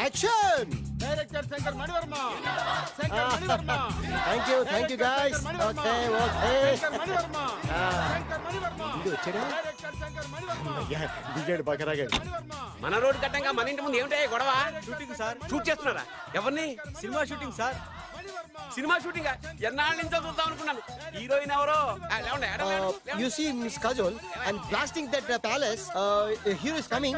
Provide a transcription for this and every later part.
Action! Director Shankar Manivarma. Shankar Manivarma. Thank you guys. Okay. Shankar Manivarma. Shankar Manivarma. Director Shankar Manivarma. దిగాడు బకరాగాడు. మన road కట్టంగా మన ఇంటి ముందు ఏమిటా గొడవ? Shooting sir. షూట్ చేస్తున్నారా? ఎవరిని? Cinema shooting sir. Cinema shooting ఎన్నాళ్ళ నుంచో చూద్దాం అనుకున్నాను. హీరోయిన్ ఎవరో? You see Miss Kajol and blasting that palace. Hero is coming.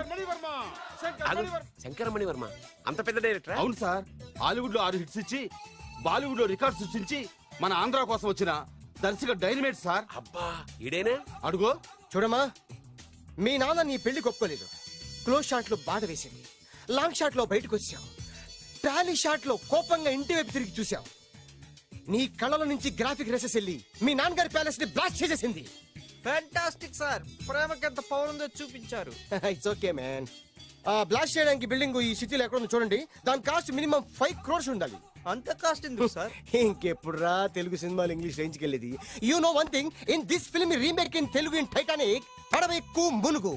Shankara Mani Varma అంత పెద్ద డైరెక్టర్? అవును సార్, హాలీవుడ్ లో 6 హిట్స్ ఇచ్చి బాలీవుడ్ లో రికార్డ్ సృష్టించి మన ఆంధ్ర కోసం వచ్చిన దర్శక డైనమేట్ సార్. అబ్బా ఈడేనా? అడుగో చూడమ్మా, మీ నాన్న నీ పెళ్లి ఒప్పుకోలేదు. క్లోజ్ షాట్ లో బాధ వేసింది, లాంగ్ షాట్ లో బయటకు వచ్చావు, టాలీ షాట్ లో కోపంగా ఇంటి వైపు తిరిగి చూసావు. నీ కళ్ళల నుంచి గ్రాఫిక్ రెసెస్ వెళ్ళి మీ నాన్నగారి ప్యాలెస్ ని బ్లాస్ట్ చేసేసింది. Fantastic sir. ప్రేమకి ఎంత పవర్ ఉందో చూపించారు. It's okay man. బ్లాస్ట్ చేయడానికి బిల్డింగ్ ఈ సిటీలో ఎక్కడ ఉందో చూడండి. దాని కాస్ట్ మినిమం 5 crores ఉండాలి. అంత కాస్ట్ ఎందుకు సార్? ఇంకెప్పుడు రా తెలుగు సినిమాలు ఇంగ్లీష్ రేంజ్ కి వెళ్ళేది. You know one thing, in this film remake in Telugu in Titanic పడవెక్కు మునుగు.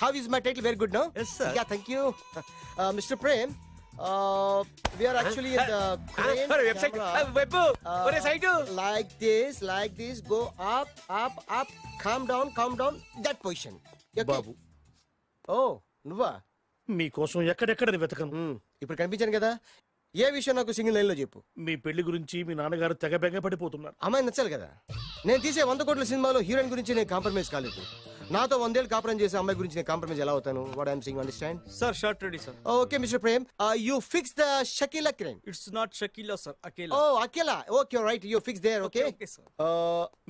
How is my title? Very good no. Yes sir. Yeah, thank you. Mr. Prem, we are actually in the crane website camera. Web ఒరే site Like this, go up, calm down, that position. Okay? బాబు, Oh, నువ్వా? మీకోసం ఎక్కడెక్కడ వెతకను. ఇప్పుడు కనిపించాను కదా. ఏ విషయం నాకు single line లో చెప్పు. మీ పెళ్లి గురించి మీ నాన్నగారు తెగ బెంగ పడిపోతున్నారు. అమ్మాయి నచ్చాలి కదా. నేను తీసే 100 కోట్ల సినిమాలో హీరోయిన్ గురించి నేను కాంప్రమైజ్ కాలేదు. నాతో 100 ఏళ్ళు కాపురం చేసే అమ్మాయి గురించి నేను కాంప్రమైజ్ ఎలా అవుతాను? What I'm saying, understand? Sir shot ready sir. Okay mister Prem, you fix the Shakeela crane. It's not Shakeela sir, Akela. Oh Akela. Okay right, you fix there. Okay okay sir.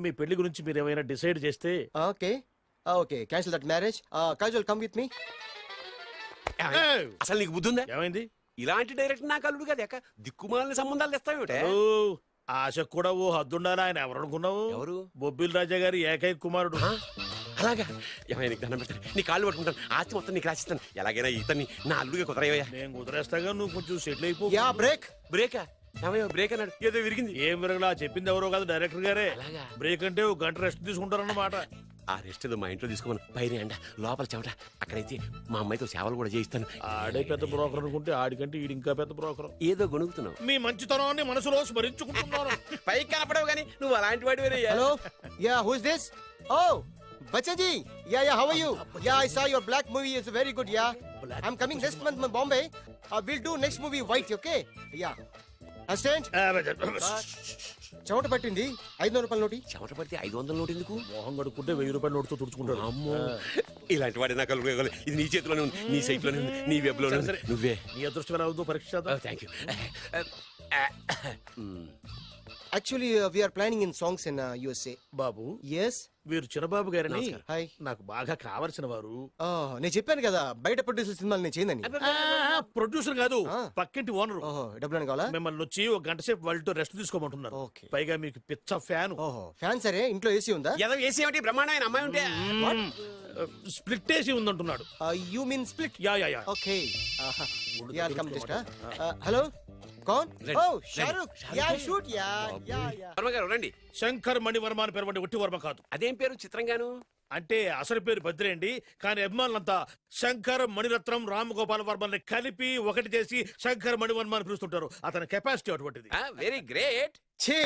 మీ పెళ్లి గురించి మీరు ఏమైనా డిసైడ్ చేస్తే okay cancel that marriage. Kajal come with me. అసలు నీకు బుద్ధి ఉందా? ఏమైంది? ఇలాంటి డైరెక్టర్ నాకు అల్లుడు కదా, దిక్కుమాలని సంబంధాలు తెస్తావేమిటే? ఆశకు కూడా ఓ హద్దుండాలి. ఆయన ఎవరు అనుకున్నావు? ఎవరు? బొబ్బిల్ రాజా గారి ఏకైక కుమారుడు. అలాగా? ఏమైనా నీకు దండం పెడతాను, నీ కాళ్ళు పట్టుకుంటాను, ఆస్తి మొత్తం నీకు రాసిస్తాను. ఎలాగైనా ఇతన్ని నా అల్లుడిగా కుదరయ్యా. నేను కుదిరేస్తాగా, నువ్వు కొంచెం సెటిల్ అయిపో. Yeah break. బ్రేకా? ఏమయ్యో బ్రేక్ అన్నాడు, ఏదో విరిగింది. ఏం విరగలా? చెప్పింది ఎవరో కాదు, డైరెక్టర్ గారే. అలాగా? బ్రేక్ అంటే 1 గంట రెస్ట్ తీసుకుంటారన్నమాట. ఆ రెస్ట్ ఏదో మా ఇంట్లో తీసుకోమను. పైన అండ, లోపల చెమట. అక్కడైతే మా అమ్మాయితో సేవలు కూడా చేయిస్తాను. ఆడే పెద్ద బ్రోకర్ అనుకుంటే ఆడికంటే ఈడు ఇంకా పెద్ద బ్రోకర్. ఏదో గొణుగుతున్నావు. మీ మంచితనాన్ని మనసులో స్మరించుకుంటున్నాను. పైకి కనపడవు కానీ నువ్వు అలాంటి వాడి వేరయ్యా. Hello, yeah who is this? Oh Bachcha ji, yeah, how are you? Yeah, I saw your black movie. It's very good, yeah. I'm coming next month in Bombay. We'll do next movie white, okay? Yeah. Understand? చెమట పట్టింది. 500 రూపాయల నోటి. చెమట పడితే 500 note ఎందుకు? మోహం కడుక్కుంటే 1000 రూపాయల నోటుతో తుడుచుకుంటాడు. అమ్మో, ఇలాంటి వాడి నాకు అల్లుడు. ఇది నీ చేతిలోనే ఉంది, నీ సైట్ లోనే ఉంది, నీ వెబ్ లోనే ఉంది. నువ్వే నీ అదృష్టం ఎలా ఉందో పరీక్ష చేద్దాం. Thank you. Actually, we are planning in songs in USA. Babu, Yes. వీరు చిన్నబాబు గారని హాయ్. నాకు బాగా కావలసిన వారు. నేను చెప్పాను కదా బయట ప్రొడ్యూసర్ సినిమాలు నేను చేయనని. ప్రొడ్యూసర్ కాదు, పక్కింటి ఓనరు. ఓహో, డబ్బులు కావాలా? మిమ్మల్ని వచ్చి 1 గంట సేపు వాళ్ళతో రెస్ట్ తీసుకోమంటున్నారు. Okay. పైగా మీకు పిచ్చ ఫ్యాన్. ఓహో, ఫ్యాన్ సరే. ఇంట్లో ఏసీ ఉందా? ఏదో ఏసీ ఏమిటి, బ్రహ్మాండమైన అమ్మాయి ఉంటే. స్ప్లిట్ ఏసీ ఉందంటున్నాడు. You mean split? Yeah. Okay. Yeah, I'll come just. Hello? कौन? Oh, Shahrukh. Yeah, shoot. Yeah. Varma గారు రండి. శంకర్ మణివర్మ అని పేరు, అంటే ఒట్టి వర్మ కాదు. అదేం పేరు చిత్రంగాను? అంటే అసలు పేరు భద్రేండి, కానీ అభిమానులంతా శంకర్ మణిరత్నం రామగోపాల్ వర్మని కలిపి ఒకటి చేసి శంకర్ మణివర్మ అని పిలుస్తుంటారు. అతని కెపాసిటీ అటువంటిది. Very great. ఛీ,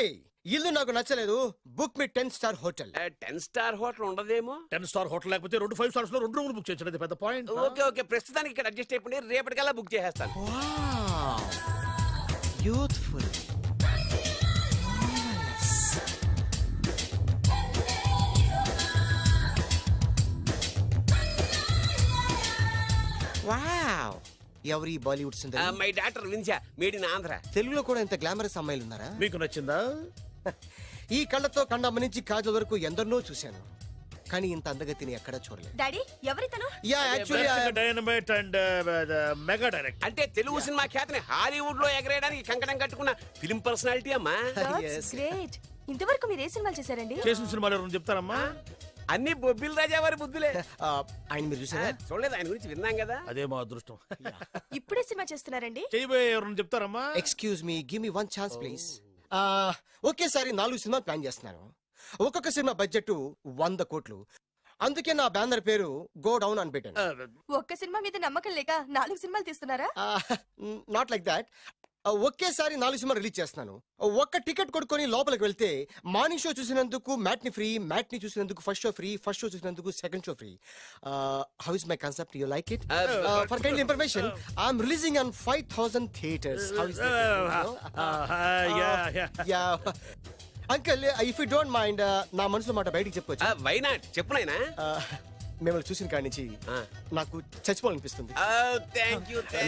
ఇల్లు నాకు నచ్చలేదు. బుక్ మీ 10 star హోటల్. 10 స్టార్ హోటల్ ఉండదేమో. 10 స్టార్ హోటల్ లేకపోతే 2 5 స్టార్స్ లో 2 రూములు బుక్ చేయొచ్చు. పెద్ద పాయింట్. ఓకే, ప్రస్తుతానికి ఇక్కడ అడ్జస్ట్ అయిపోయి రేపటికల్లా బుక్ చేసేస్తాను. Youthful. Wow. ఎవరి బాలీవుడ్ సుందరి? మై డాక్టర్ విన్సా, మేడ్ ఇన్ ఆంధ్ర. తెలుగులో కూడా ఇంత గ్లామరస్ అమ్మాయిలు ఉన్నారా? మీకు నచ్చిందా? ఈ కళ్ళతో కండమ్మ నుంచి కాజల్ వరకు ఎందరినో చూశాను, కానీ ఇంత అందగతిని ఎక్కడా చూడలేదు. డాడీ ఎవరితను? Yeah, actually dynamite and mega direct. అంటే తెలుగు సినిమా ఖ్యాతిని హాలీవుడ్ లో ఎగరేయడానికి కంకణం కట్టుకున్న ఫిల్మ్ పర్సనాలిటీ అమ్మా. Yes. గ్రేట్. ఇంతవరకు మీరు ఏ సినిమాలు చేశారండి? చేసిన సినిమాలు ఎవరు చెప్తారమ్మా? అన్ని బొబ్బిల్ రాజా వారి బుద్ధులే. ఆయన మీరు చూసారా? చూడలేదు, ఆయన గురించి విన్నాం కదా. అదే మా అదృష్టం. ఇప్పుడే సినిమా చేస్తున్నారండి? చేయబోయే ఎవరు చెప్తారమ్మా? Excuse me, give me 1 chance please. ఒకేసారి 4 సినిమాలు ప్లాన్ చేస్తున్నాను. ఒక్కొక్క సినిమా బడ్జెట్ 100 కోట్లు. అందుకే నా బ్యానర్ పేరు గో డౌన్ అని పెట్టాను. ఒక్క సినిమా మీద నమ్మకం లేక 4 సినిమాలు తీస్తున్నారా? Not like that. ఒకేసారి 4 సినిమా రిలీజ్ చేస్తున్నాను. ఒక్క టికెట్ కొనుక్కొని లోపలికి వెళ్తే మార్నింగ్ షో చూసినందుకు మ్యాట్ని ఫ్రీ, మ్యాట్ని చూసినందుకు first show free, first show చూసినందుకు second show free. How is my concept? You like it? For kind information, I'm releasing on 5,000 theatres. How is uncle, if you don't mind నా మనసులో మాట బయటికి చెప్పొచ్చు? Why not? చెప్పు నాయనా. మిమ్మల్ని చూసిన కాడి నుంచి నాకు చచ్చిపోవాలనిపిస్తుంది.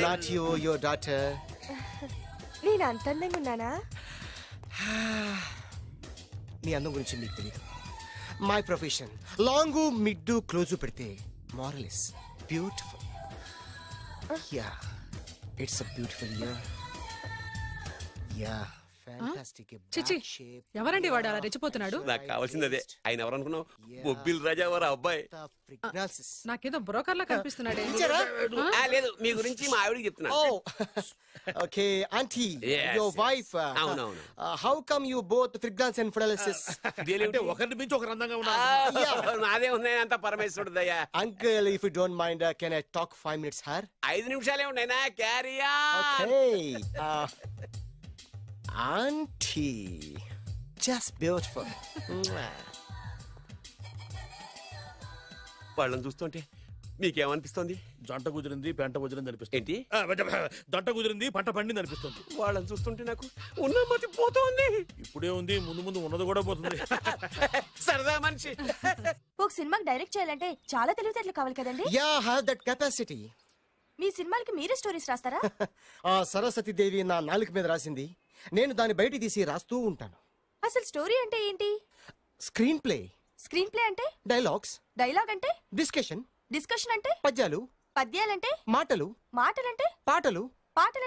Not you, your daughter. నేను అంత అందంగా ఉన్నానా? నీ అందం గురించి మీకు తెలియదు. My profession long mid close పెడితే moral is beautiful. Yeah, it's a beautiful year. Yeah, fantastic. చిచి, ఎవరండి వాడు అలా రెచ్చిపోతున్నాడు? నాకు కావాల్సింది అదే. ఆయన ఎవరనుకున్నావు? బొబ్బిల్ రాజా వారు అబ్బాయి. నాకేదో బ్రోకర్ లా కనిపిస్తున్నాడే. లేదు, మీ గురించి మా ఆవిడకి చెప్తున్నా. Okay aunty, Yes, your wife. అవునవును. How come you both fragrance and fidelities? అంటే ఒకరిని మించి ఒకరు అందంగా ఉన్నారు. నాదే ఉన్నాయి అంత పరమేశ్వరుదయ్యా. Uncle, if you don't mind, can I talk 5 minutes her? 5 నిమిషాలే ఉన్నాయినా. క్యారియా. Okay. Auntie, just beautiful. వాళ్ళని చూస్తుంటే మీకేమనిపిస్తుంది? జంట కుదిరింది, పెంట కుదిరింది అనిపిస్తుంది. ఏంటి? దంట కుదిరింది, పంట పండింది అనిపిస్తుంది. వాళ్ళని చూస్తుంటే నాకు ఉన్న మతి పోతుంది. ఇప్పుడే ఉంది, ముందు ముందు ఉన్నది కూడా పోతుంది. సరదా మనిషి. ఒక సినిమాకి డైరెక్ట్ చేయాలంటే చాలా తెలివితేటలు కావాలి కదండి? Yeah, have that capacity. మీ సినిమాలకి మీరే స్టోరీస్ రాస్తారా? సరస్వతి దేవి నా నాలుక మీద రాసింది. నేను దాన్ని బయట తీసి రాస్తూ ఉంటాను. అసలు స్టోరీ అంటే ఏంటి? Screen play. స్క్రీన్ ప్లే అంటే? డైలాగ్స్. డైలాగ్ అంటే? డిస్కషన్. డిస్కషన్ అంటే? పద్యాలు. పద్యాలంటే? మాటలు. మాటలంటే? పాటలు. పాటలు